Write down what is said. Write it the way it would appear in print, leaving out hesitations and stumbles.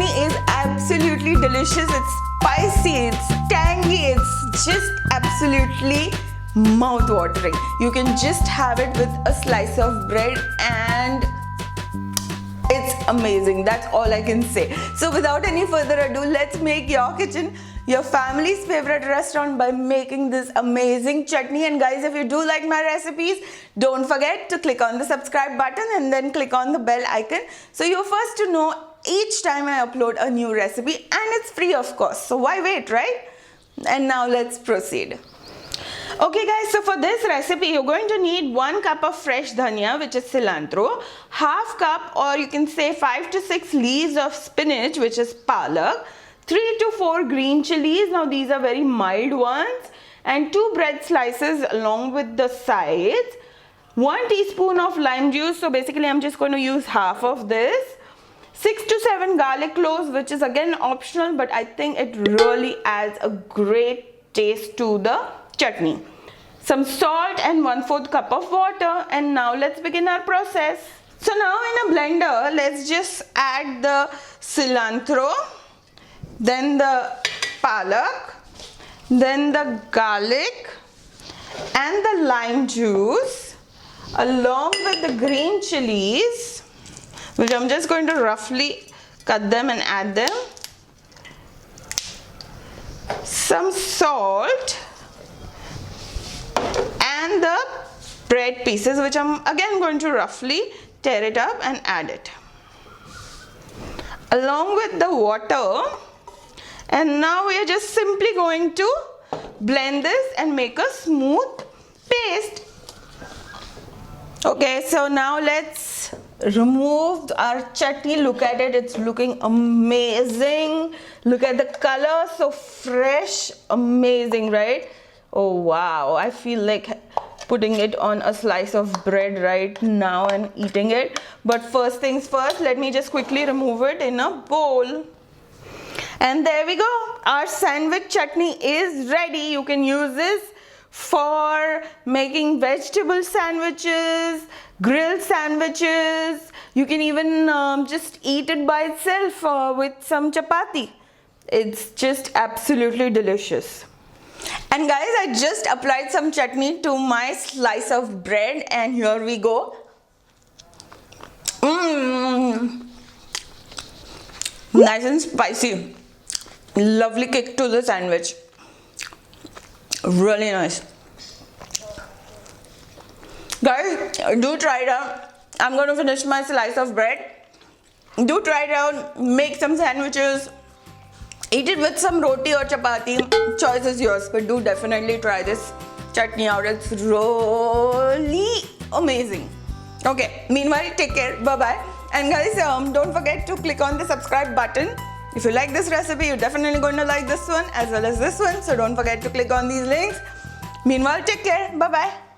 is absolutely delicious. It's spicy, it's tangy, it's just absolutely mouth-watering. You can just have it with a slice of bread and it's amazing. That's all I can say. So without any further ado, let's make your kitchen your family's favorite restaurant by making this amazing chutney. And guys, if you do like my recipes, don't forget to click on the subscribe button and then click on the bell icon so you're first to know each time I upload a new recipe, and it's free of course. So why wait, right? And now let's proceed. Okay guys, so for this recipe you're going to need 1 cup of fresh dhania, which is cilantro, half cup or you can say 5 to 6 leaves of spinach, which is palak, 3 to 4 green chilies, now these are very mild ones, and 2 bread slices along with the sides, 1 teaspoon of lime juice, so basically I'm just going to use half of this, 6 to 7 garlic cloves, which is again optional, but I think it really adds a great taste to the chutney. Some salt and 1/4 cup of water, and now let's begin our process. So now in a blender, let's just add the cilantro, then the palak, then the garlic and the lime juice along with the green chilies, which I'm just going to roughly cut them and add them, some salt and the bread pieces, which I'm again going to roughly tear it up and add it along with the water. And now we are just simply going to blend this and make a smooth paste. Okay, so now let's remove our chutney. Look at it, it's looking amazing. Look at the color, so fresh, amazing, right? Oh wow, I feel like putting it on a slice of bread right now and eating it. But first things first, let me just quickly remove it in a bowl. And there we go, our sandwich chutney is ready. You can use this for making vegetable sandwiches, grilled sandwiches. You can even just eat it by itself with some chapati. It's just absolutely delicious. And guys, I just applied some chutney to my slice of bread, and here we go. Nice and spicy. Lovely kick to the sandwich. Really nice. Guys, do try it out. I'm going to finish my slice of bread. Do try it out. Make some sandwiches. Eat it with some roti or chapati. Choice is yours, but do definitely try this chutney out. It's really amazing. Okay, meanwhile, take care. Bye-bye. And guys, don't forget to click on the subscribe button. If you like this recipe, you're definitely going to like this one as well as this one. So don't forget to click on these links. Meanwhile, take care. Bye-bye.